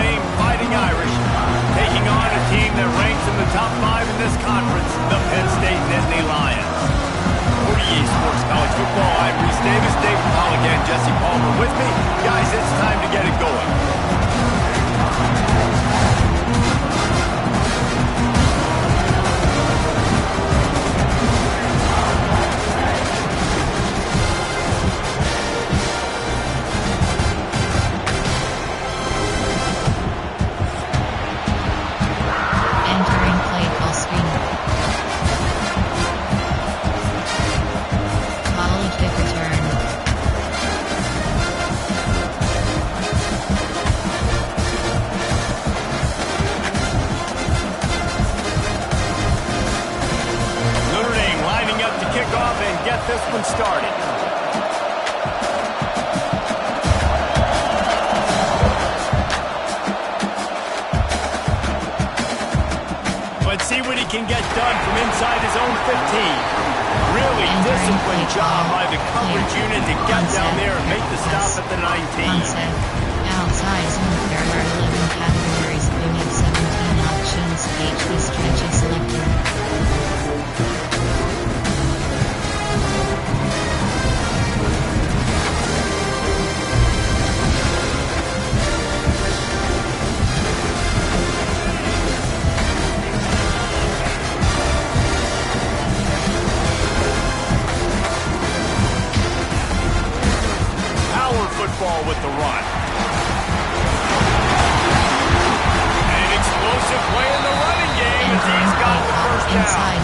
Dame Fighting Irish, taking on a team that ranks in the top 5 in this conference, the Penn State Nittany Lions. For EA Sports College Football, I'm Reese Davis, David Pollock, and Jesse Palmer with me. Guys, it's time to get it going. This one started. Let's see what he can get done from inside his own 15. Really disciplined job by the coverage unit to get down there and make the stop at the 19. Outside zone, there are 11 categories. We need 17 options. HD stretchy selector. Football with the run. An explosive play in the running game as he's got the first down.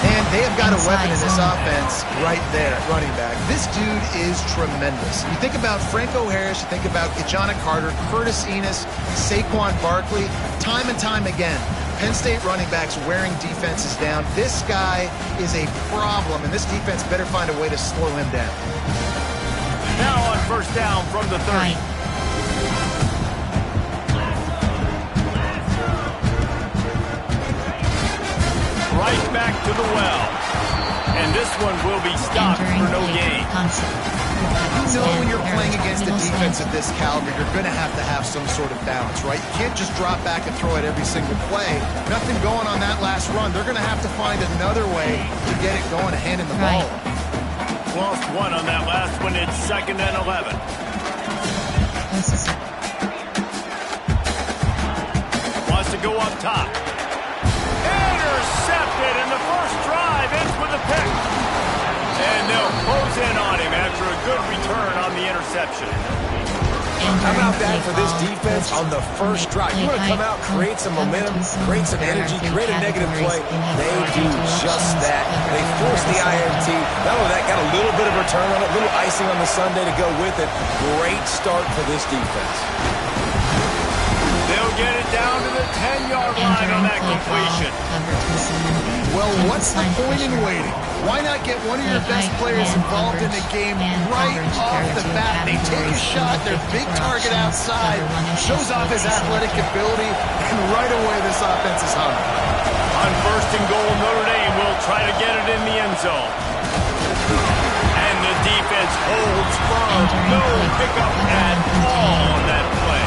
And they have got a weapon in this offense right there at running back. This dude is tremendous. You think about Franco Harris, you think about Kijana Carter, Curtis Enos, Saquon Barkley, time and time again. Penn State running backs wearing defenses down. This guy is a problem, and this defense better find a way to slow him down. Now on first down from the 30. Right back to the well. And this one will be stopped for no gain. You know when you're playing against a defense of this caliber, you're going to have some sort of balance, right? You can't just drop back and throw it every single play. Nothing going on that last run. They're going to have to find another way to get it going and hand in the ball. Lost one on that last one. It's 2nd and 11. Wants to go up top. Intercepted, and the first drive ends with a pick. And they'll close in on him after a good return on the interception. How about that for this defense on the first drive? You want to come out, create some momentum, create some energy, create a negative play. They do just that. They force the INT. Not only that, got a little bit of return on it, a little icing on the sundae to go with it. Great start for this defense. They'll get it down to the 10-yard line on that completion. Well, what's the point in waiting? Why not get one of your best players involved in the game right off the bat? They take a shot, their big target outside, shows off his athletic ability, and right away this offense is hungry. On 1st and goal, Notre Dame will try to get it in the end zone. And the defense holds firm. No pickup at all on that play.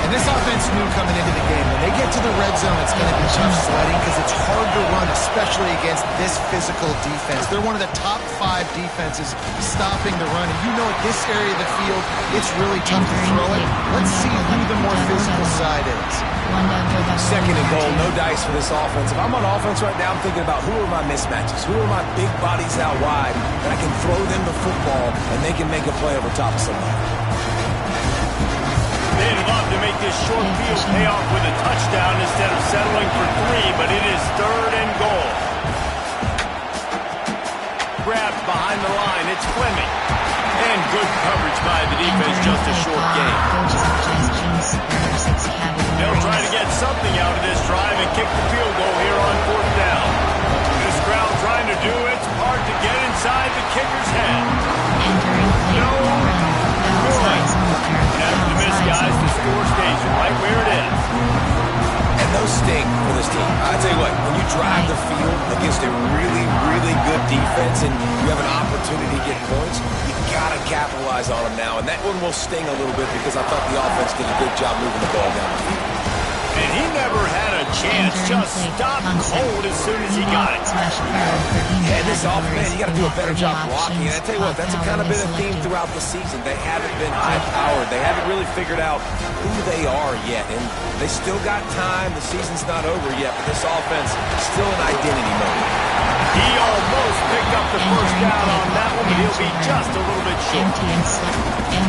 And this offense knew coming into the game, when they get to the red zone, it's going to be tough sledding because it's hard to run, especially against this physical defense. They're one of the top 5 defenses stopping the run. And you know at this area of the field, it's really tough to throw it. Let's see who the more physical side is. 2nd and goal, no dice for this offense. If I'm on offense right now, I'm thinking about who are my mismatches, who are my big bodies out wide, and I can throw them the football, and they can make a play over top of somebody. They'd love to make this short field pay off with a touchdown instead of settling for 3, but it is 3rd and goal. Grabbed behind the line, it's Fleming. And good coverage by the defense, just a short gain. They'll try to get something out of this drive and kick the field goal here on 4th down. This crowd trying to do its part to get inside the kicker's head. No good. After the miss, guys, the score stays right where it is. And those sting for the this team. I tell you what, when you drive the field against a really, really good defense and you have an opportunity to get points, you got to capitalize on them now. And that one will sting a little bit because I thought the offense did a good job moving the ball down the field. And he never had a chance, just stopped cold as soon as he got it. Yeah, this offense, man, you got to do a better job blocking. And I tell you what, that's kind of been a theme throughout the season. They haven't been high-powered. They haven't really figured out who they are yet. And they still got time. The season's not over yet, but this offense is still in identity mode. He almost picked up the first down on that one, but he'll be just a little bit short.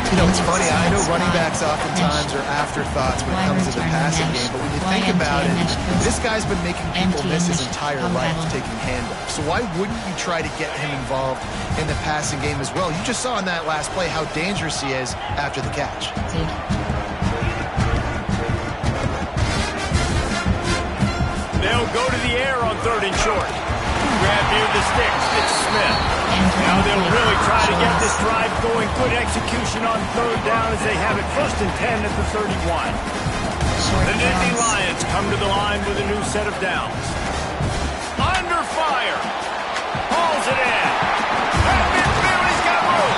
You know, it's funny. I know running backs oftentimes are afterthoughts when it comes to the passing game, but when you think about it, this guy's been making people miss his entire life taking handoffs. So why wouldn't you try to get him involved in the passing game as well? You just saw in that last play how dangerous he is after the catch. They'll go to the air on 3rd and short. Grab near the sticks. It's Smith. Now they'll really try to get this drive going. Good execution on 3rd down as they have it 1st and 10 at the 31. The Nittany Lions come to the line with a new set of downs. Under fire. Hauls it in. At midfield, he's got room.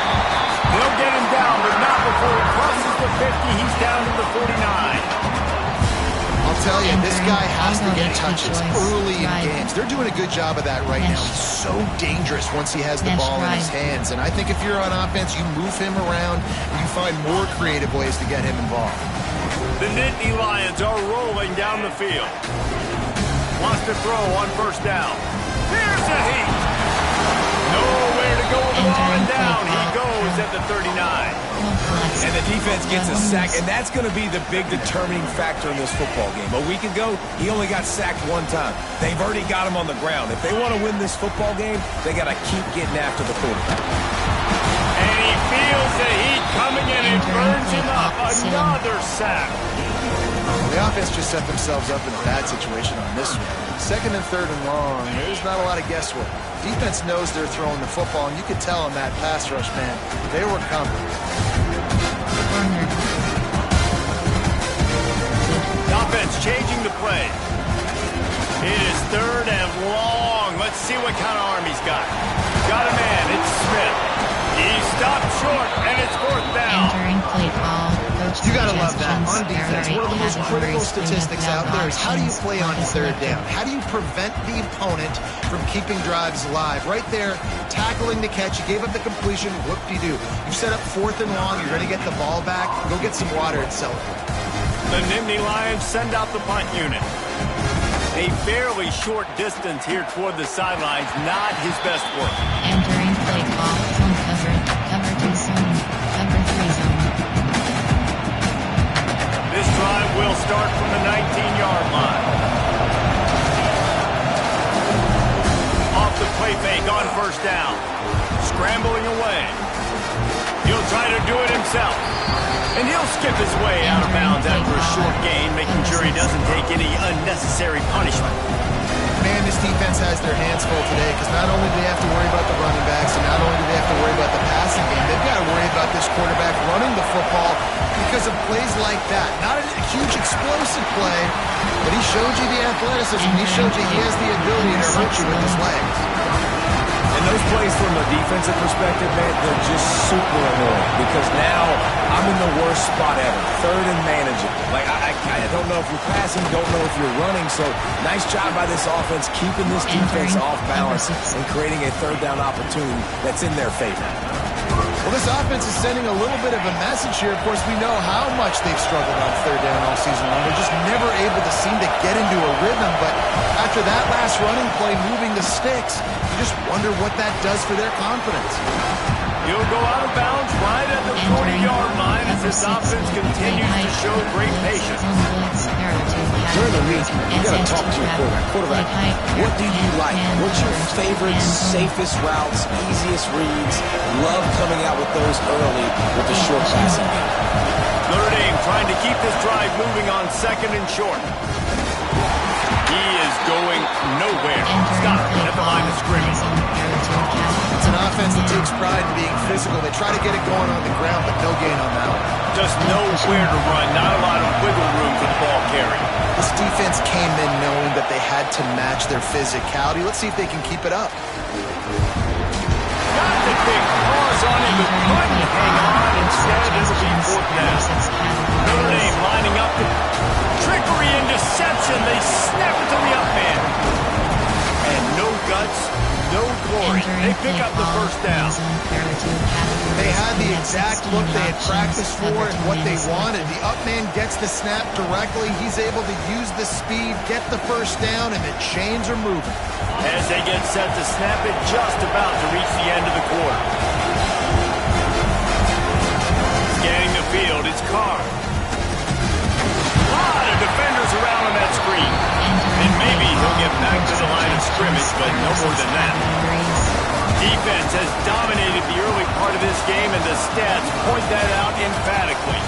They'll get him down, but not before he crosses the 50. He's down to the 49. I'll tell you, this guy has to get touches early in games. They're doing a good job of that right now. He's so dangerous once he has the ball in his hands. And I think if you're on offense, you move him around and you find more creative ways to get him involved. The Nittany Lions are rolling down the field. Wants to throw on 1st down. Here's a heat. Nowhere to go with the ball and down. He goes at the 39. And the defense gets a sack, and that's going to be the big determining factor in this football game. A week ago, he only got sacked 1 time. They've already got him on the ground. If they want to win this football game, they got to keep getting after the quarterback. And he feels the heat coming in and burns him up. Another sack. The offense just set themselves up in a bad situation on this one. 2nd and 3rd and long, there's not a lot of guesswork. Defense knows they're throwing the football, and you could tell in that pass rush, man, they were coming. The offense changing the play. It is 3rd and long. Let's see what kind of arm he's got. Got a man. It's Smith. He stopped short, and it's 4th down. Entering play call. You gotta love that. On defense, one of the most critical statistics out there is how do you play on 3rd down? How do you prevent the opponent from keeping drives alive? Right there, tackling the catch. You gave up the completion. Whoop-de-doo. You set up 4th and long. You're going to get the ball back. Go get some water and celebrate. The Nittany Lions send out the punt unit. A fairly short distance here toward the sidelines. Not his best work. Entering play call. Zone cover. Cover 2 zone. Cover 3 zone. This drive will start from the 19-yard line. Off the play fake on 1st down. Scrambling away. He'll try to do it himself. And he'll skip his way out of bounds after a short gain, making sure he doesn't take any unnecessary punishment. Man, this defense has their hands full today because not only do they have to worry about the running backs and not only do they have to worry about the passing game, they've got to worry about this quarterback running the football because of plays like that. Not a huge explosive play, but he showed you the athleticism. He showed you he has the ability to hurt you with his legs. And those plays from a defensive perspective, man, they're just super annoying because now I'm in the worst spot ever. 3rd and manageable. Like, I don't know if you're passing, don't know if you're running. So, nice job by this offense keeping this defense off balance and creating a 3rd down opportunity that's in their favor. Well, this offense is sending a little bit of a message here. Of course, we know how much they've struggled on 3rd down all season long. They're just never able to seem to get into a rhythm. But after that last running play, moving the sticks, you just wonder what that does for their confidence. He'll go out of bounds right at the 40-yard line as this offense continues to show great patience. During the week, you got to talk to your quarterback. What do you like? What's your favorite, safest routes, easiest reads? Love coming out with those early with the short passing game. 3rd aim, trying to keep this drive moving on 2nd and short. He is going nowhere. Stop at the line of scrimmage. It's an offense that takes pride in being physical. They try to get it going on the ground, but no gain on that one. Just nowhere to run. Not a lot of wiggle room for the ball carry. This defense defense came in knowing that they had to match their physicality. Let's see if they can keep it up. Got the big paws on him, but couldn't hang on. Instead, it'll be fourth down. Notre Dame lining up the trickery and deception. They snap it to the up man. And no guts, no glory. They pick up the first down. They had the exact look they had practiced for and what they wanted. The up man gets the snap directly. He's able to use the speed, get the first down, and the chains are moving. As they get set to snap it, just about to reach the end of the quarter. Scanning the field, it's Carr. A lot of defenders around on that screen. And maybe he'll get back to the line of scrimmage, but no more than that. Defense has dominated the early part of this game, and the stats point that out emphatically.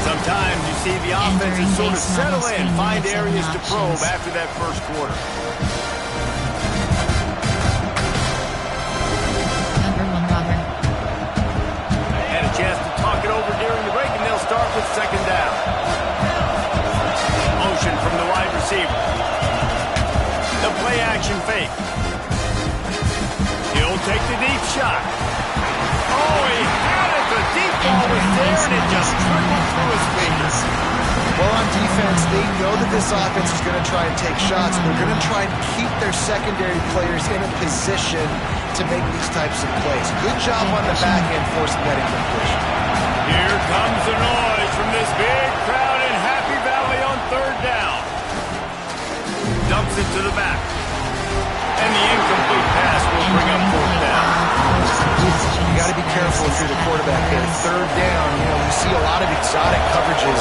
Sometimes you see the offenses sort of settle in, find areas to probe after that first quarter. Had a chance to talk it over during the break, and they'll start with second down. Motion from the wide receiver. The play action fake. He'll take the deep shot. Oh, he had it. The deep ball was there, and it just trickled through his fingers. Well, on defense, they know that this offense is going to try and take shots, and they're going to try and keep their secondary players in a position to make these types of plays. Good job on the back end forcing that incompletion. Here comes the noise from this big crowd in Happy Valley on third down. Dumps it to the back. And the incomplete pass will bring up fourth down. You got to be careful if you're the quarterback there. Third down, you see a lot of exotic coverages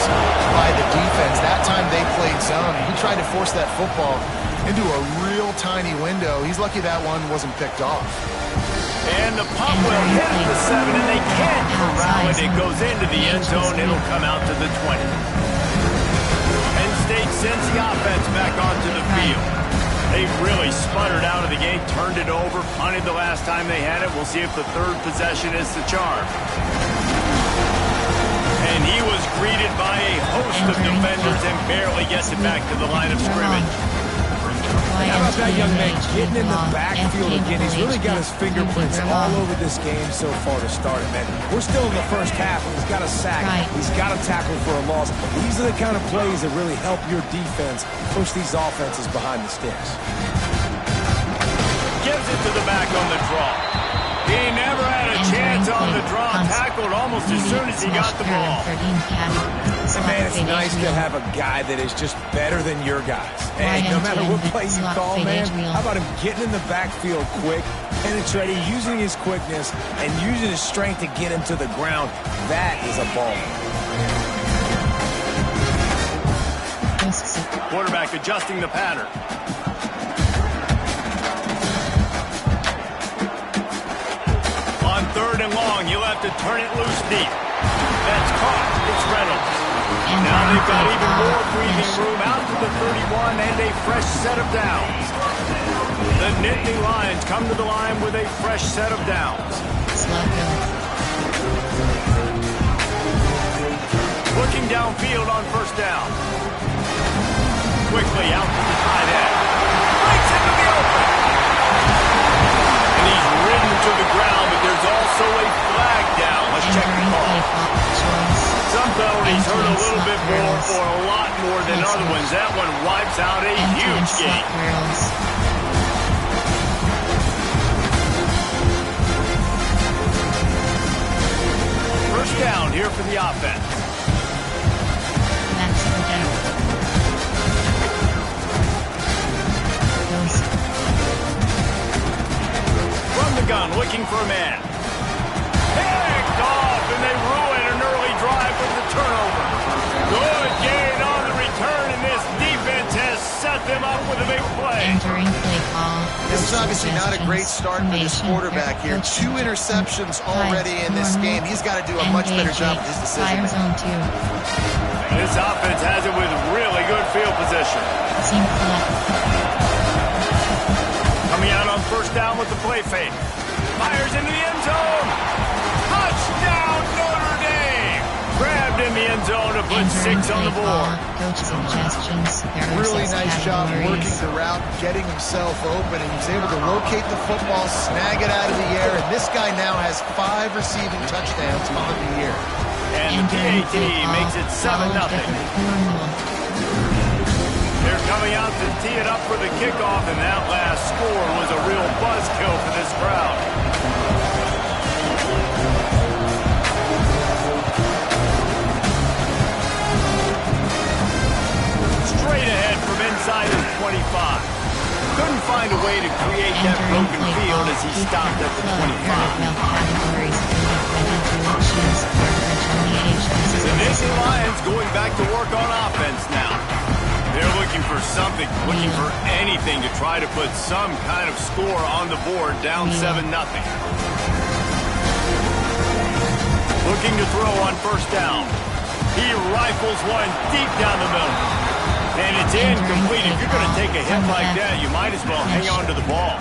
by the defense. That time they played zone. He tried to force that football into a real tiny window. He's lucky that one wasn't picked off. And the pump will hit the 7, and they can't corral it. It goes into the end zone. It'll come out to the 20. Penn State sends the offense back onto the field. They really sputtered out of the gate, turned it over, punted the last time they had it. We'll see if the third possession is the charm. And he was greeted by a host of defenders and barely gets it back to the line of scrimmage. How about that young man getting in the backfield again? He's really got his fingerprints all over this game so far to start it, man. We're still in the first half, and he's got a sack. He's got a tackle for a loss. These are the kind of plays that really help your defense push these offenses behind the sticks. Gives it to the back on the draw. He never had a chance on the draw, tackled almost as soon as he got the ball. And man, it's nice to have a guy that is just better than your guys. And no matter what play you call, man, how about him getting in the backfield quick, penetrating, using his quickness, and using his strength to get him to the ground. That is a ball. Quarterback adjusting the pattern. On third and long, he'll have to turn it loose deep. That's caught. It's Reynolds. Now they've got even more breathing room out to the 31 and a fresh set of downs. The Nittany Lions come to the line with a fresh set of downs. Looking downfield on first down. Quickly out to the tight end. Breaks into the open. And he's ridden to the ground, but there's also a flag down. Let's check the call. Some penalties hurt a little bit more or a lot more than other ones. That one wipes out a huge game. First down here for the offense. From the gun, looking for a man. Picked off, and they ruin an early drive with the turnover. Good gain on the return, and this defense has set them up with a big play. This is obviously not a great start for this quarterback here. 2 interceptions already in this game. He's got to do a much better job with his decision making. This offense has it with really good field position. Coming out on first down with the play fake. Fires into the end zone. Touchdown, Notre Dame! Grabbed him the end zone to put 6 on the board. Coach suggestions. Really nice job working the route, getting himself open, and he's able to locate the football, snag it out of the air, and this guy now has 5 receiving touchdowns on the year. And the PAT makes it 7-0. They're coming out to tee it up for the kickoff, and that last score was a real buzzkill for this crowd. Straight ahead from inside his 25. Couldn't find a way to create that broken field as he stopped at the 25. The Nittany Lions going back to work on offense now. They're looking for something, looking for anything to try to put some kind of score on the board, down 7-0. Looking to throw on first down. He rifles one deep down the middle. And it's incomplete. If you're going to take a hit like that, you might as well hang on to the ball.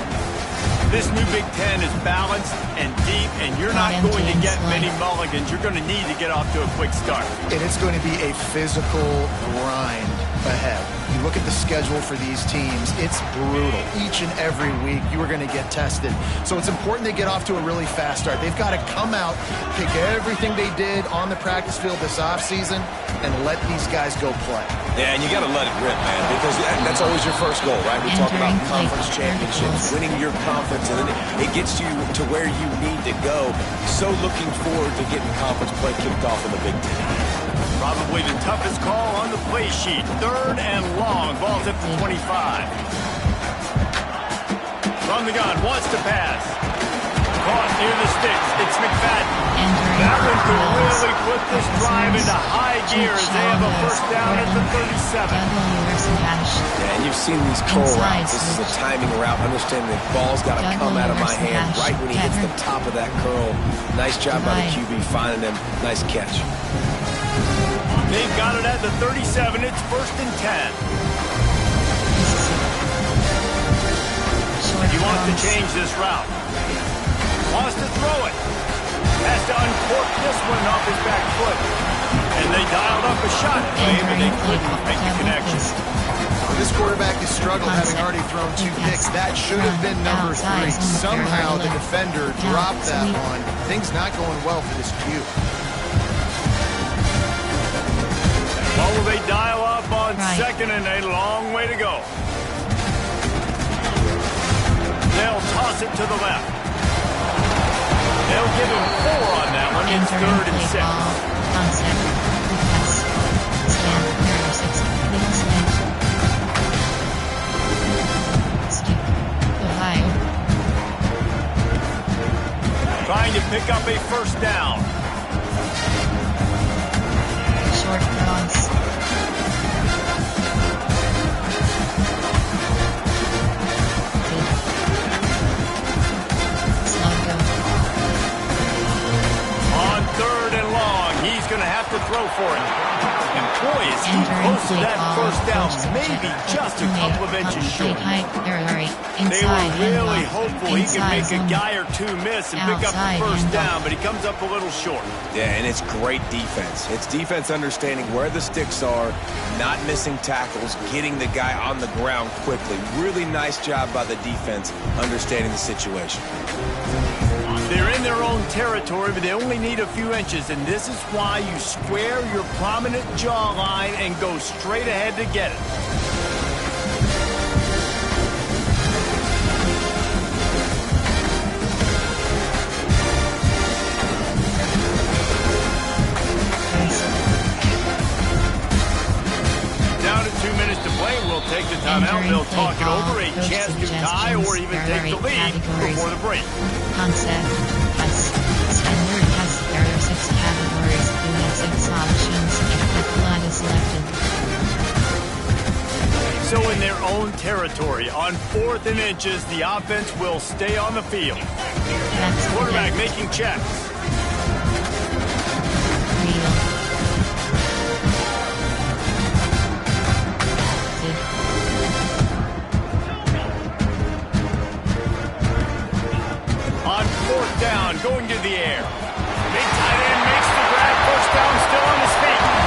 This new Big Ten is balanced and deep, and you're not going to get many mulligans. You're going to need to get off to a quick start. And it's going to be a physical grind ahead. You look at the schedule for these teams, it's brutal. Each and every week, you are going to get tested. So it's important they get off to a really fast start. They've got to come out, pick everything they did on the practice field this offseason, and let these guys go play. Yeah, and you got to let it rip, man, because that's always your first goal, right? We talk about conference championships, winning your conference, and then it gets you to where you need to go. So looking forward to getting conference play kicked off in the Big Ten. Probably the toughest call on the play sheet. 3rd and long. Ball's at the 25. From the gun, wants to pass. Caught near the sticks. It's McFadden. That one could really put this drive into high gear as they have a first down at the 37. Yeah, and you've seen these curl routes. This is a timing route. Understanding the ball's got to come out of my hand right when he hits the top of that curl. Nice job by the QB finding him. Nice catch. They've got it at the 37. It's 1st and 10. He wants to change this route. Wants to throw it. Has to uncork this one off his back foot. And they dialed up a shot play, but they couldn't make the connection. This quarterback has struggled, having already thrown 2 picks. That should have been number 3. Somehow the defender dropped that one. Things not going well for this Q. Well, will they dial up on 2nd and a long way to go? They'll toss it to the left. They'll give him 4 on that one. It's 3rd and 6. Trying to pick up a first down. Short cross. On 3rd and long, he's going to have to throw for it. And boy, is he close to that first down, maybe just a couple of inches short. They were really hopeful he could make a guy or 2 miss and pick up the first down, but he comes up a little short. Yeah, and it's great defense. It's defense understanding where the sticks are, not missing tackles, getting the guy on the ground quickly. Really nice job by the defense understanding the situation. They're in their own territory, but they only need a few inches, and this is why you square your prominent jawline and go straight ahead to get it. Down to 2 minutes to play. We'll take the timeout. They'll talk it over, a chance to tie or even take the lead before the break. Concept, test, standard test, there are 6 categories, you have 6 options, if the flag is selected. So in their own territory, on 4th and inches, the offense will stay on the field. Quarterback making checks. On 4th down, going to the air. Big tight end makes the grab, first down, still on his feet.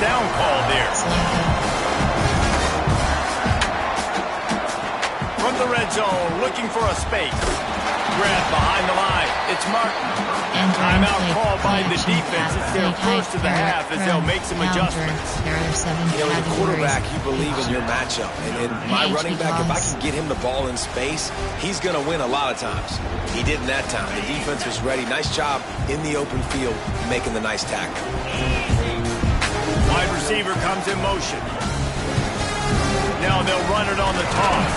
down called there. From the red zone, looking for a space. Grab behind the line. It's Martin. Timeout called by the defense. It's their first of the half as they'll make some adjustments. You know, as a quarterback, you believe in your matchup. And my running back, if I can get him the ball in space, he's going to win a lot of times. He didn't that time. The defense was ready. Nice job in the open field making the nice tackle. Wide receiver comes in motion. Now they'll run it on the toss.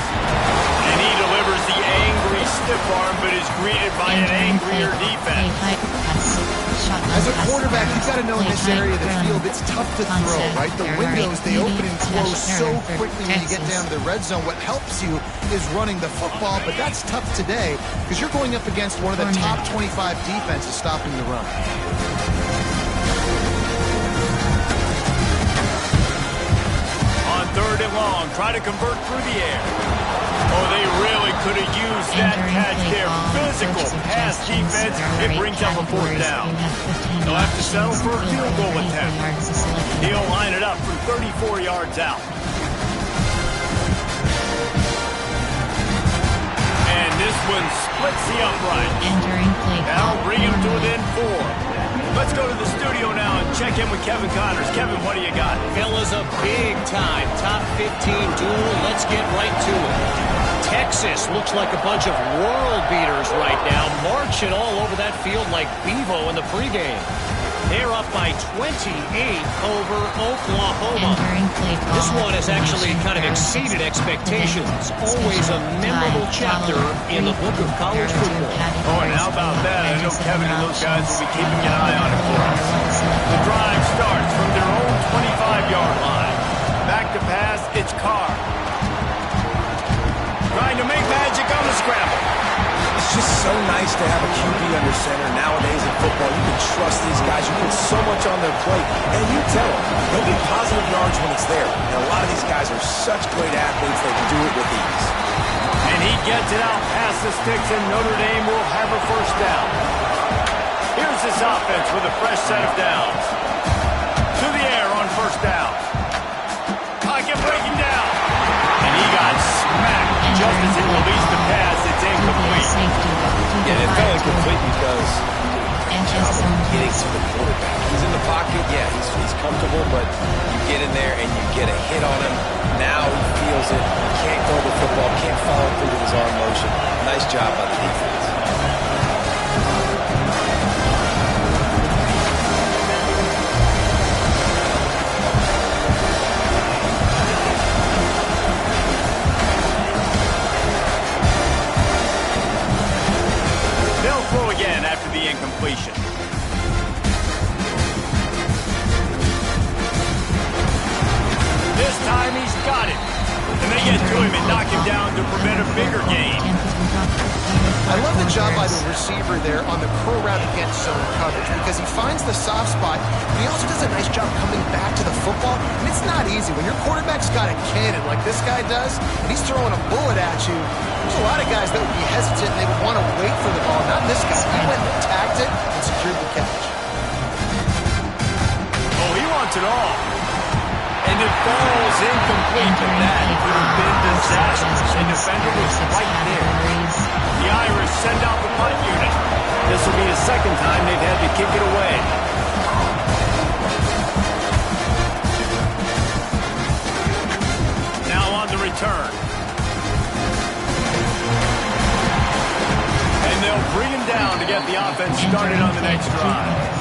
And he delivers the angry stiff arm, but is greeted by an angrier defense. As a quarterback, you've got to know in this area of the field, it's tough to throw, right? The windows, they open and close so quickly when you get down to the red zone. What helps you is running the football, but that's tough today because you're going up against one of the top 25 defenses stopping the run. Third and long, try to convert through the air. Oh, they really could have used that catch there. Physical pass defense. It brings up a fourth down. They'll have to settle for a field goal attempt. He'll line it up from 34 yards out. And this one splits the upright. That'll bring him to within 4. Let's go to the studio now and check in with Kevin Connors. Kevin, what do you got? Fellas, a big-time top 15 duel. Let's get right to it. Texas looks like a bunch of world beaters right now, marching all over that field like Bevo in the pregame. They're up by 28 over Oklahoma. This one has actually kind of exceeded expectations. Always a memorable chapter in the book of college football. Oh, and how about that? I know Kevin and those guys will be keeping an eye on it for us. The drive starts from their own 25-yard line. Back to pass, it's Carr. Trying to make magic on the scramble. It's just so nice to have a QB under center nowadays in football. You can trust these guys. You put so much on their plate. And you tell them, they'll get positive yards when it's there. And a lot of these guys are such great athletes, they can do it with ease. And he gets it out past the sticks, and Notre Dame will have a first down. Here's this offense with a fresh set of downs. To the air on first down. Pocket breaking down. And he got smacked just as he released the pass. It's incomplete. Yeah, it felt incomplete because getting to the quarterback. He's in the pocket, yeah, he's comfortable, but you get in there and you get a hit on him. Now he feels it. Can't throw the football, can't follow through with his arm motion. Nice job by the defense. They'll throw again after the incompletion. This time he's got it. And they get to him and knock him down to prevent a bigger gain. I love the job by the receiver there on the curl route against zone coverage because he finds the soft spot, but he also does a nice job coming back to the football. And it's not easy. When your quarterback's got a cannon like this guy does, and he's throwing a bullet at you, there's a lot of guys that would be hesitant and they would want to wait for the ball. Not this guy. He went and attacked it and secured the catch. Oh, he wants it all. And it falls incomplete, but that could have been disastrous. The defender was right there. The Irish send out the punt unit. This will be the second time they've had to kick it away. Now on the return. And they'll bring him down to get the offense started on the next drive.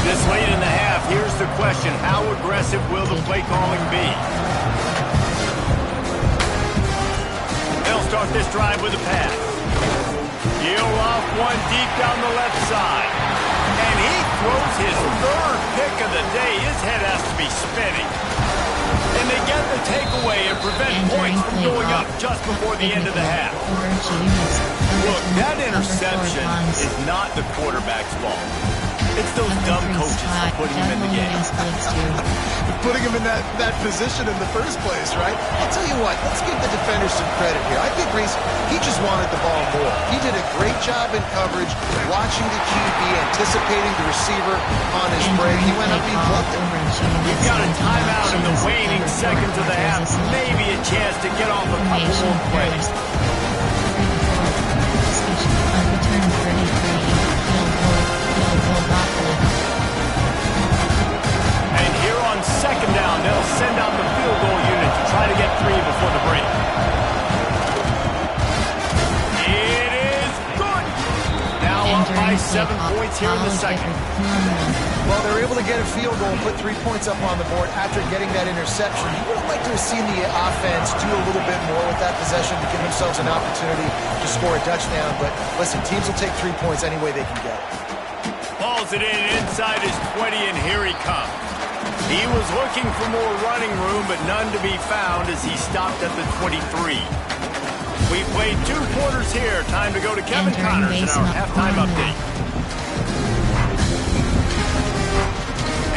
This late in the half, here's the question. How aggressive will the play calling be? They'll start this drive with a pass. He'll off one deep down the left side. And he throws his third pick of the day. His head has to be spinning. And they get the takeaway and prevent points from going up just before the end of the half. Look, that interception is not the quarterback's fault. It's those dumb coaches for putting him in the game. Putting him in that position in the first place, right? I'll tell you what, let's give the defenders some credit here. I think Reese, he just wanted the ball more. He did a great job in coverage, watching the QB, anticipating the receiver on his break. He went up and he plucked it. We've got a timeout in the waning seconds of the half. Maybe a chance to get off a couple more plays. And here on second down, they'll send out the field goal unit to try to get 3 before the break. It is good. Now up by 7 points here in the second. Well, they're able to get a field goal and put 3 points up on the board after getting that interception. You would have liked to have seen the offense do a little bit more with that possession to give themselves an opportunity to score a touchdown. But listen, teams will take 3 points any way they can get it. Hauls it in inside his 20, and here he comes. He was looking for more running room, but none to be found as he stopped at the 23. We played 2 quarters here. Time to go to Kevin Connors in our halftime update.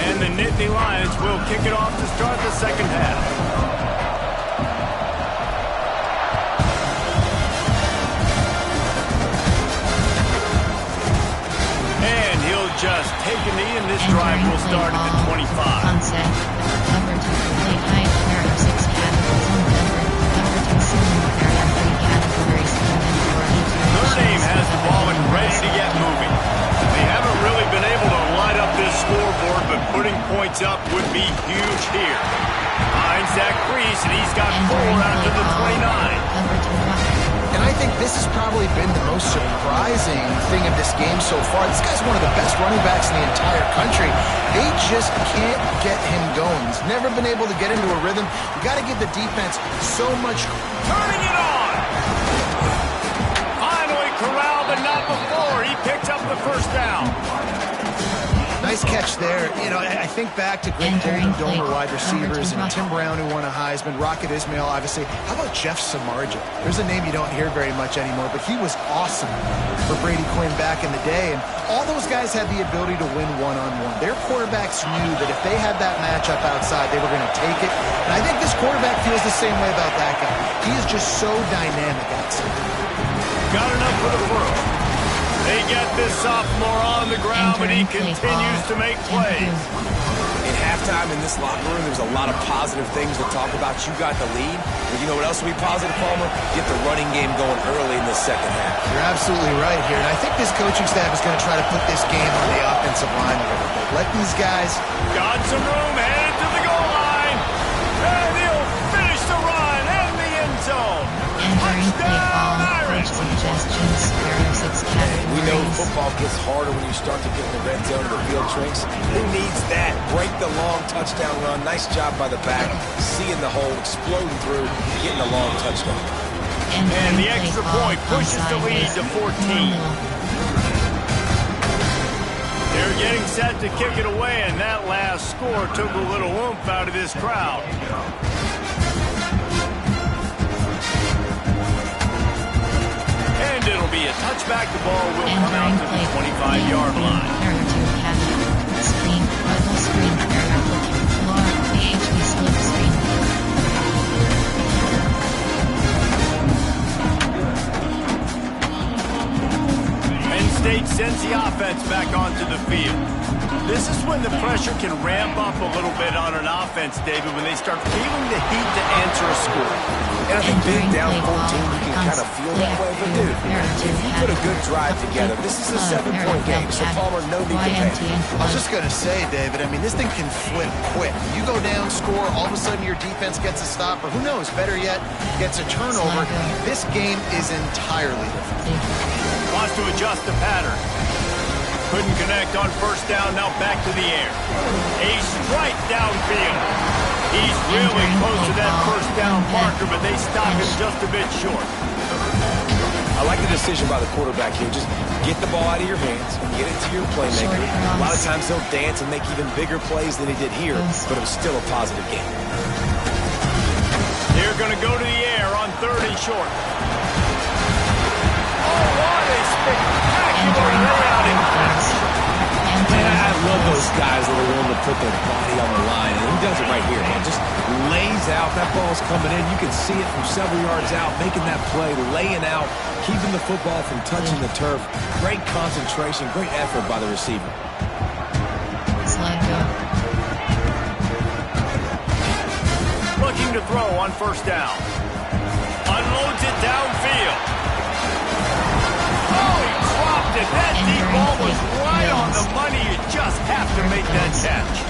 And the Nittany Lions will kick it off to start the second half. And he'll just take a knee, and this drive will start at the 25. Notre Dame has the ball and ready to get moving. They haven't really been able to light up this scoreboard, but putting points up would be huge here. Finds that crease, and he's got 4 after the 29. And I think this has probably been the most surprising thing of this game so far. This guy's one of the best running backs in the entire country. They just can't get him going. He's never been able to get into a rhythm. You got to give the defense so much. Turning it on! Finally corralled, but not before. He picked up the first down. Nice catch there. You know, I think back to great Golden Domer wide receivers and Tim Brown, who won a Heisman, Rocket Ismail, obviously. How about Jeff Samardzija? There's a name you don't hear very much anymore, but he was awesome for Brady Quinn back in the day. And all those guys had the ability to win one-on-one. Their quarterbacks knew that if they had that matchup outside, they were going to take it. And I think this quarterback feels the same way about that guy. He is just so dynamic outside. Got enough for the world. They get this sophomore on the ground, but he continues to make plays. In halftime in this locker room, there's a lot of positive things to talk about. You got the lead. But you know what else will be positive, Palmer? Get the running game going early in the second half. You're absolutely right here. And I think this coaching staff is going to try to put this game on the offensive line a little bit. Let these guys... Got some room, headed to the goal line. And he'll finish the run and the end zone. Touchdown, Irish! We know football gets harder when you start to get in the red zone and the field shrinks. Who needs that? Break the long touchdown run. Nice job by the back. Seeing the hole, exploding through, getting a long touchdown. And the extra point pushes the lead to 14. They're getting set to kick it away, and that last score took a little oomph out of this crowd. And it'll be a touchback. The ball will come out to the 25-yard line. Penn State sends the offense back onto the field. This is when the pressure can ramp up a little bit on an offense, David, when they start feeling the heat to answer a score. And I think being down 14, you can kind of feel that way. But, dude, if you put a good drive together, this is a 7-point game, so Palmer, no need to panic. I was just going to say, David, I mean, this thing can flip quick. You go down, score, all of a sudden your defense gets a stop, or who knows, better yet, gets a turnover. This game is entirely different. Wants to adjust the pattern. Couldn't connect on first down, now back to the air. A strike downfield. He's really close to that first down marker, but they stop him just a bit short. I like the decision by the quarterback here. Just get the ball out of your hands, get it to your playmaker. A lot of times he'll dance and make even bigger plays than he did here, but it was still a positive game. They're going to go to the air on 3rd and short. Oh, what a spectacular layout in pass. And love those guys that are willing to put their body on the line, and he does it right here, man. Just lays out. That ball's coming in. You can see it from several yards out, making that play, laying out, keeping the football from touching the turf. Great concentration, great effort by the receiver. Looking to throw on first down. Unloads it downfield. Oh, he dropped it. That deep ball was right on the money. You just have to make that catch.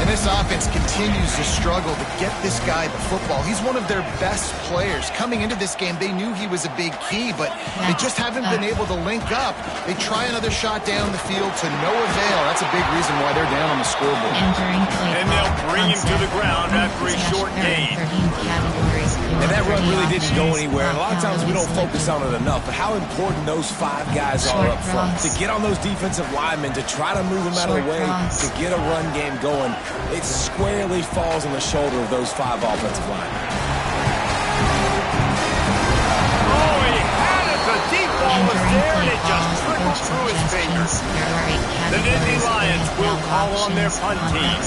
And this offense continues to struggle to get this guy the football. He's one of their best players. Coming into this game, they knew he was a big key, but they just haven't been able to link up. They try another shot down the field to no avail. That's a big reason why they're down on the scoreboard. And they'll bring him to the ground after a short gain. And that run really didn't go anywhere. And a lot of times we don't focus on it enough, but how important those 5 guys are up front. To get on those defensive linemen, to try to move them out of the way, to get a run game going, it squarely falls on the shoulder of those 5 offensive linemen. Oh, he had it. The deep ball was there, and it just trickled through his fingers. The Nittany Lions will call on their punt team.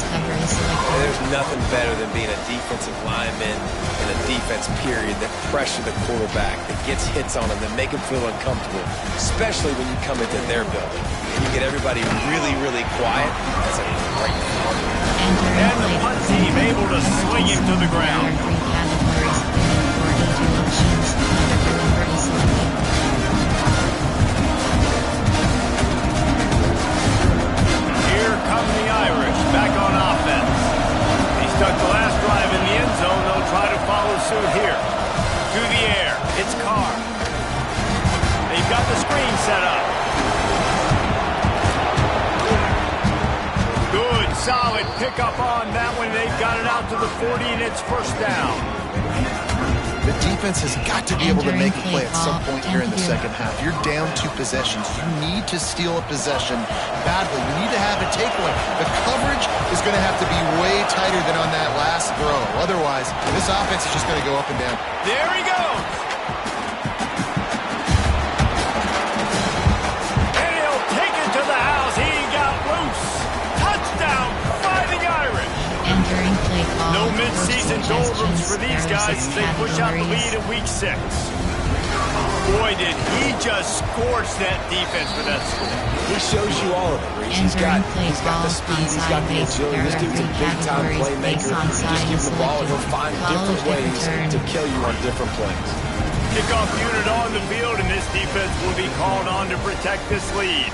There's nothing better than being a defensive lineman in a defense period that pressure the quarterback, that gets hits on him, that make him feel uncomfortable, especially when you come into their building. And you get everybody really, really quiet. That's a great feeling. And the punt team able to swing him to the ground. Here come the Irish back on offense. He stuck the last drive in the end zone. They'll try to follow suit here. To the air. It's Carr. They've got the screen set up. Good, solid pickup on that one. They've got it out to the 40, and it's first down. The defense has got to be able to make a play at some point here in the second half. You're down 2 possessions. You need to steal a possession badly. You need to have a takeaway. The coverage is going to have to be way tighter than on that last throw. Otherwise, this offense is just going to go up and down. There he goes. And he'll take it to the house. He got loose. Touchdown, Fighting Irish. No mid-season doldrums for these guys as they push out the lead in week 6. Boy, did he just scorch that defense for that score. He shows you all of it, Reese. He's got the speed, he's got the agility. This dude's a big-time playmaker. You just give him the ball and he'll find different ways to kill you on different plays. Kickoff unit on the field, and this defense will be called on to protect this lead.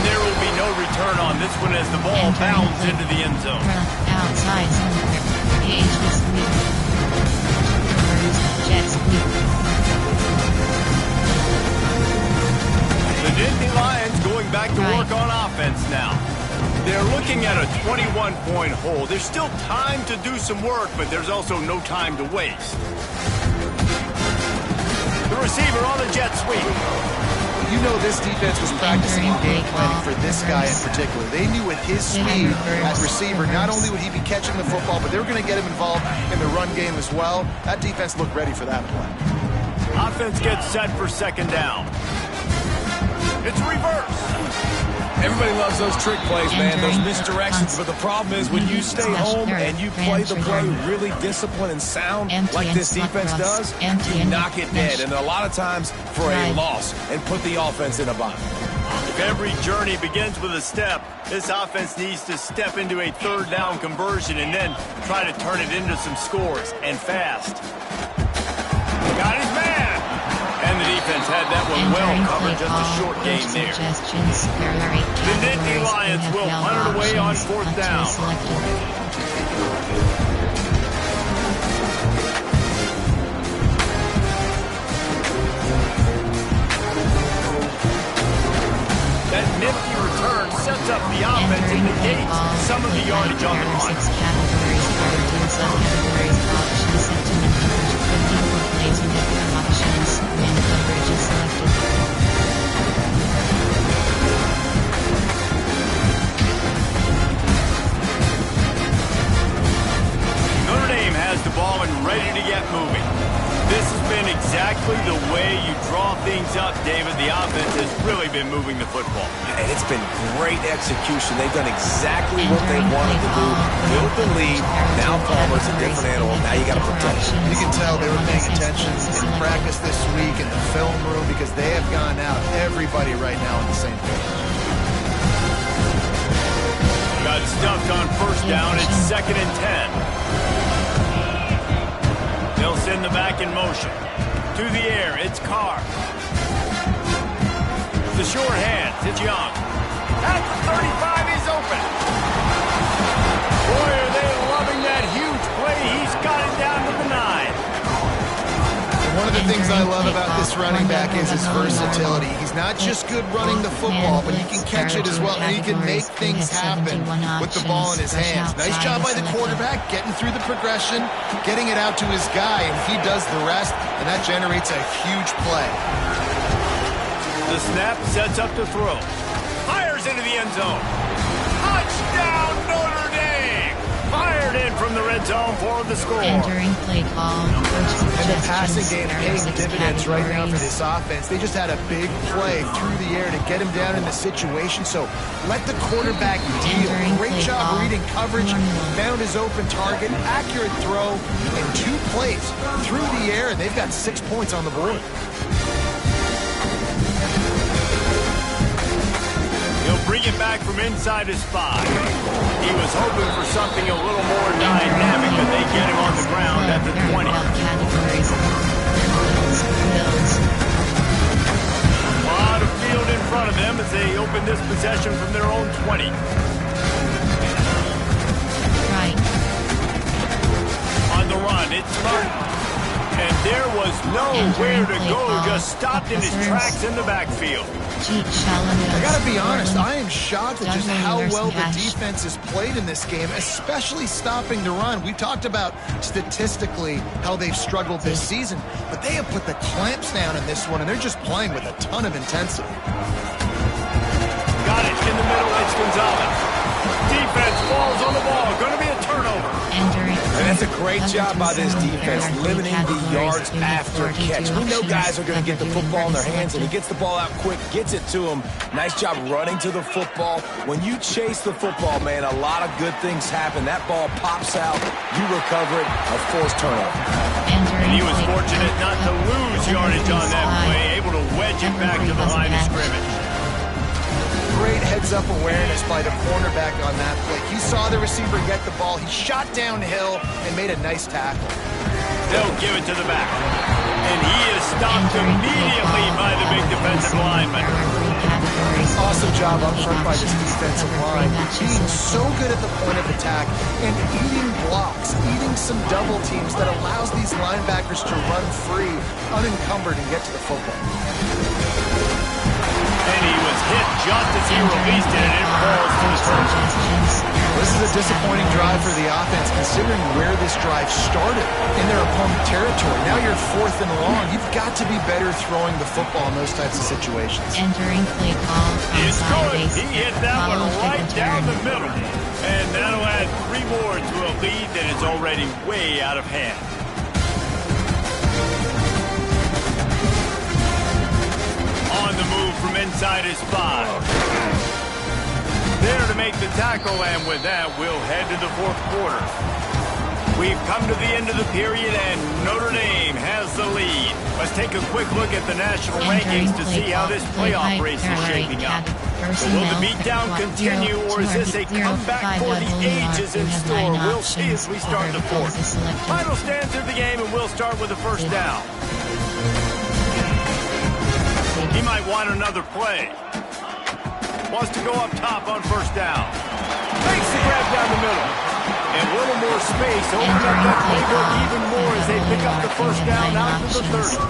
There will be no return on this one as the ball bounds into the end zone. Outside The Nittany Lions going back to work on offense now. They're looking at a 21-point hole. There's still time to do some work, but there's also no time to waste. The receiver on the jet sweep. You know this defense was practicing and game planning for this guy in particular. They knew with his speed at receiver, not only would he be catching the football, but they were going to get him involved in the run game as well. That defense looked ready for that play. Offense gets set for second down. It's reverse. Everybody loves those trick plays, man, those misdirections. But the problem is when you stay home and you play the play really disciplined and sound like this defense does, you knock it dead. And a lot of times for a loss and put the offense in a bind. If every journey begins with a step, this offense needs to step into a third down conversion and then try to turn it into some scores, and fast. Got his man. And the defense had that one well covered, just a short game there. The Nittany Lions will punt it away on fourth down. That nifty return sets up the offense and negates some of the yardage on the punt. Notre Dame has the ball and ready to get moving. This has been exactly the way you draw things up, David. The offense has really been moving the football. And it's been great execution. They've done exactly what they wanted to do. Built the lead. Now Palmer's a different animal. Now you got to protect him. You can tell they were paying attention in practice this week in the film room because they have gone out, everybody right now on the same page. Got stuffed on first down. It's 2nd and 10. They'll send the back in motion. To the air, it's Carr. The short hand, it's Young. At the 35, he's open. Boy, are they loving that huge play. He's got it down to the 9. One of the things I love about this running back is his versatility. He's not just good running the football, but he can catch it as well, and he can make things happen with the ball in his hands. Nice job by the quarterback, getting through the progression, getting it out to his guy, and he does the rest, and that generates a huge play. The snap sets up to throw. Fires into the end zone. Touchdown, Notre Dame! Fired in from the red zone for the score. Entering play call. And the passing game paying dividends right now for this offense. They just had a big play through the air to get him down in the situation. So let the quarterback deal. Great job reading coverage. Found his open target. Accurate throw. And 2 plays through the air. And they've got 6 points on the board. He'll bring it back from inside his 5. He was hoping for something a little more dynamic, but they get him on the ground at the 20. A lot of field in front of them as they open this possession from their own 20. Right. On the run, it's Martin. And there was nowhere to go, just stopped in his tracks in the backfield. I gotta be honest, I am shocked at just how well the defense has played in this game, especially stopping the run. We talked about statistically how they've struggled this season, but they have put the clamps down in this one, and they're just playing with a ton of intensity. Got it in the middle, it's Gonzalez. Defense falls on the ball, going to be a turnover. And that's a great job by this defense, limiting the yards after catch. We know guys are going to get the football in their hands, and he gets the ball out quick, gets it to him. Nice job running to the football. When you chase the football, man, a lot of good things happen. That ball pops out, you recover it, a forced turnover. And he was fortunate not to lose yardage on that play, able to wedge it back to the line of scrimmage. Great heads-up awareness by the cornerback on that play. He saw the receiver get the ball. He shot downhill and made a nice tackle. They'll give it to the back. And he is stopped immediately by the big defensive lineman. Awesome job up front by this defensive line. Being so good at the point of attack and eating blocks, eating some double teams that allows these linebackers to run free, unencumbered, and get to the football. And he was hit just as he released it, and it falls to the turf. This is a disappointing drive for the offense, considering where this drive started in their opponent territory. Now you're 4th and long. You've got to be better throwing the football in those types of situations. Entering play call. It's good. He hit that one right down the middle. And that'll add 3 more to a lead that is already way out of hand. On the move from inside his 5. There to make the tackle, and with that, we'll head to the 4th quarter. We've come to the end of the period, and Notre Dame has the lead. Let's take a quick look at the national rankings to see how this playoff race is shaping up. Will the beatdown continue, or is this a comeback for the ages in store? We'll see as we start the 4th. Final stands of the game, and we'll start with the first down. He might want another play. Wants to go up top on first down. Makes the grab down the middle. And a little more space. Open up that playbook even more as they pick up the first down out to the 30.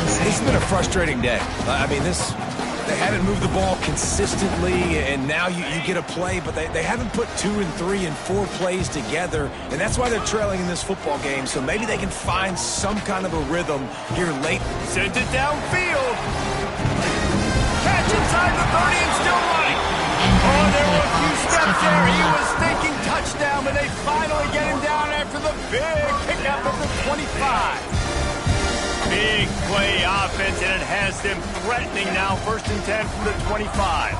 This has been a frustrating day. I mean, they haven't moved the ball consistently, and now you get a play, but they haven't put 2 and 3 and 4 plays together, and that's why they're trailing in this football game. So maybe they can find some kind of a rhythm here late. Sent it downfield. Catch inside the 30 and still running. Oh, there were a few steps there. He was thinking touchdown, but they finally get him down after the big pickup of the 25. Big play offense, and it has them threatening now. 1st and 10 from the 25.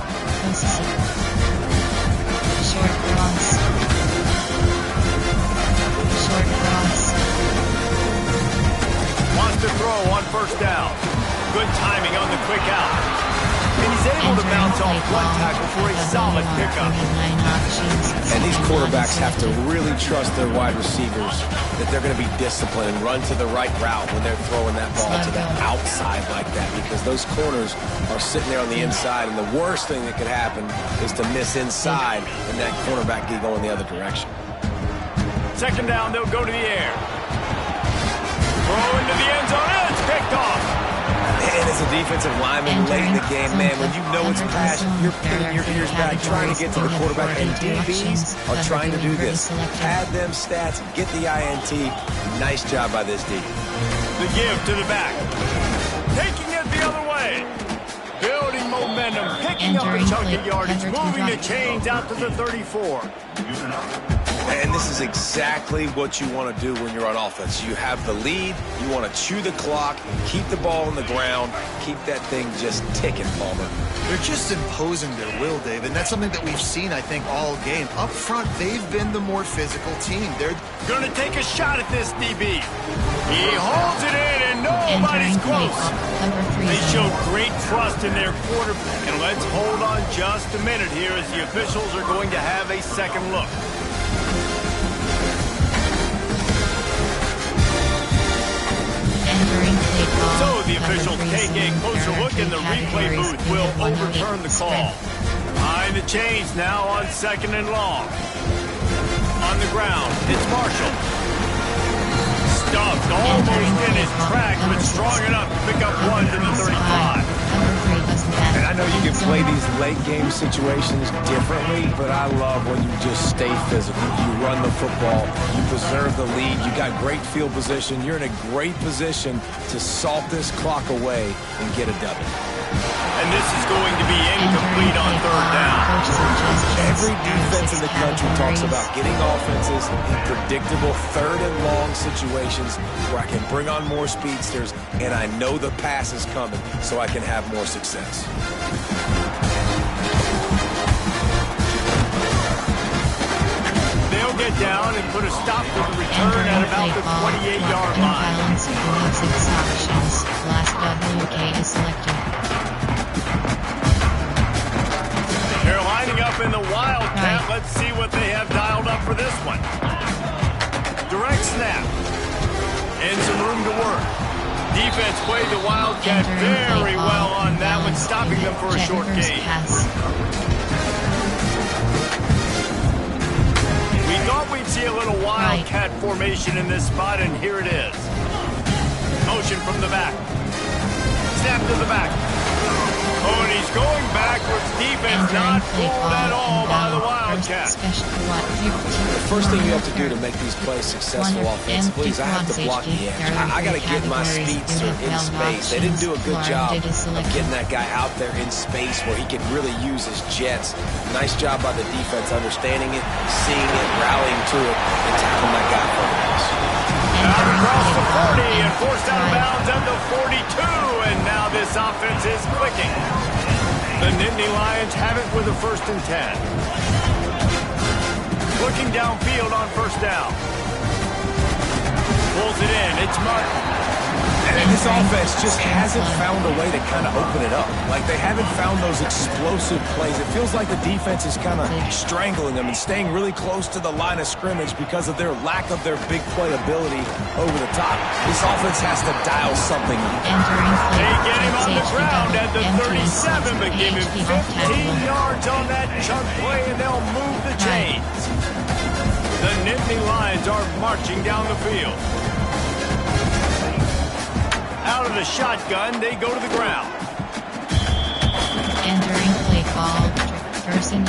Short cross. Short cross. Wants to throw on 1st down. Good timing on the quick out. And he's able to bounce off one tackle for a solid pickup. And these quarterbacks have to really trust their wide receivers that they're going to be disciplined and run to the right route when they're throwing that ball to the outside like that, because those corners are sitting there on the inside, and the worst thing that could happen is to miss inside and that cornerback get going the other direction. 2nd down, they'll go to the air. Throw into the end zone, and it's picked off. And as a defensive lineman late in the game, man, when you know it's pass, you're pinning your ears back, trying to get to the quarterback. And DBs are trying to do this. Add them stats, get the INT. Nice job by this D. The give to the back. Taking it the other way. Building momentum, picking up a chunk of yardage, moving the chains out to the 34. And this is exactly what you want to do when you're on offense. You have the lead. You want to chew the clock, keep the ball on the ground, keep that thing just ticking, Palmer. They're just imposing their will, Dave, and that's something that we've seen, I think, all game. Up front, they've been the more physical team. They're going to take a shot at this DB. He holds it in, and nobody's close. They showed great trust in their quarterback. And let's hold on just a minute here as the officials are going to have a second look. So the officials take a closer look, and the replay booth will overturn the call. Behind the chains now on 2nd and long. On the ground, it's Marshall. Stuffed almost in his track, but strong enough to pick up 1 to the 35. And I know you can play these late game situations differently, but I love when you just stay physical. You run the football, you preserve the lead, you got great field position, you're in a great position to salt this clock away and get a W. And this is going to be incomplete on 3rd down. Every defense in the country talks about getting offenses in predictable 3rd and long situations where I can bring on more speedsters and I know the pass is coming so I can have more success. They'll get down and put a stop to the return at about the 28-yard line. Last WK is selected. They're lining up in the Wildcat. Let's see what they have dialed up for this one. Direct snap. And some room to work. Defense played the Wildcat very well on that one, stopping them for a short gain. We thought we'd see a little Wildcat formation in this spot, and here it is. Motion from the back. Snap to the back. Oh, and he's going backwards. Defense not fooled at all by the Wildcat. The first thing you have to do to make these plays successful offensively is I have to block the edge. I got to get my speedster in space. They didn't do a good job of getting that guy out there in space where he could really use his jets. Nice job by the defense understanding it, seeing it, rallying to it, and tackling that guy for the pass. Out across the 40 and forced out of bounds at the 42, and now this offense is clicking. The Nittany Lions have it with a 1st and 10. Looking downfield on 1st down. Pulls it in. It's Martin. And this offense just hasn't found a way to kind of open it up. Like, they haven't found those explosive plays. It feels like the defense is kind of strangling them and staying really close to the line of scrimmage because of their lack of their big play ability over the top. This offense has to dial something up. They get him on the ground at the 37, but give him 15 yards on that chunk play, and they'll move the chains. The Nittany Lions are marching down the field. Out of the shotgun, they go to the ground. Entering play call. Person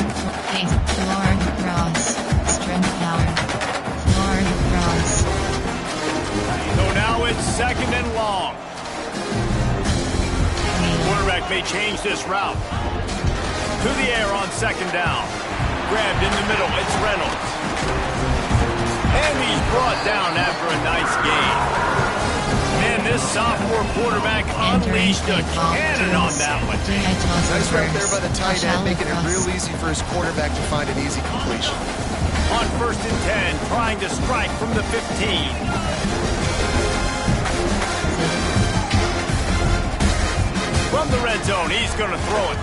face Florida cross. Strength power. Florida cross. So now it's 2nd and long. Quarterback may change this route. To the air on 2nd down. Grabbed in the middle. It's Reynolds. And he's brought down after a nice gain. Man, this sophomore quarterback unleashed a cannon on that one. Nice route there by the tight end, making it real easy for his quarterback to find an easy completion. On 1st and 10, trying to strike from the 15. From the red zone, he's going to throw it.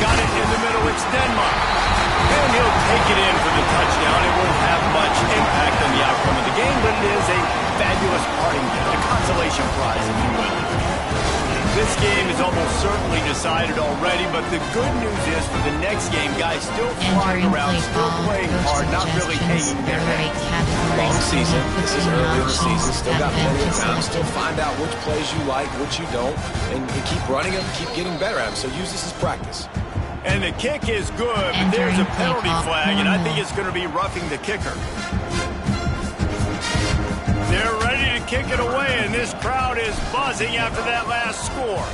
Got it in the middle, it's Denmark. And he'll take it in for the touchdown. It won't have much impact on the outcome of the game, but it is a fabulous parting gift, a consolation prize, if you will. This game is almost certainly decided already, but the good news is for the next game, guys still flying around, still playing hard, not really hanging their head. Long season. This is early in the season. Still got plenty of time. Still find out which plays you like, which you don't, and keep running them, keep getting better at them. So use this as practice. And the kick is good, but there's a penalty flag, and I think it's going to be roughing the kicker. They're ready to kick it away, and this crowd is buzzing after that last score.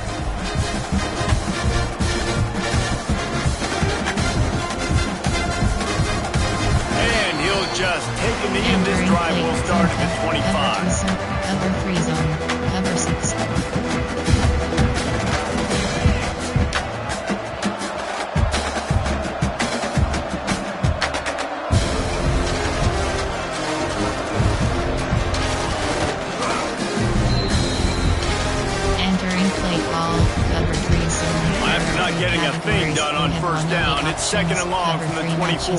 And he'll just take a knee, and this drive will start at the 25. Cover 3 zone, cover 6. After not getting a thing done on 1st down, it's 2nd and long from the 24.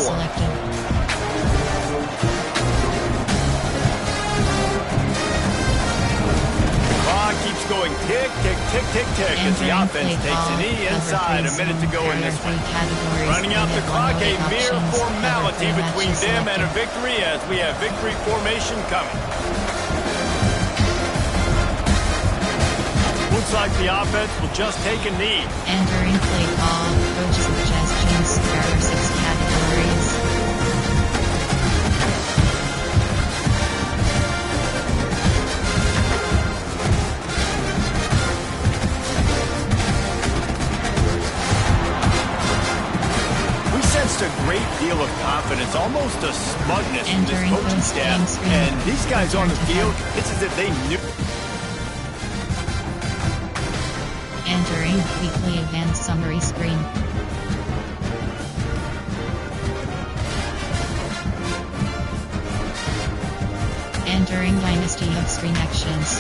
Clock keeps going tick, tick, tick, tick, tick as the offense takes a knee inside. A minute to go in this one. Running out the clock, a mere formality between them and a victory as we have victory formation coming. Looks like the offense will just take a knee. Entering play call, coach suggestions, there are 6 categories. We sensed a great deal of confidence, almost a smugness from this coaching staff. And these guys on the field, it's as if they knew. Entering weekly event summary screen. Entering Dynasty of Screen Actions.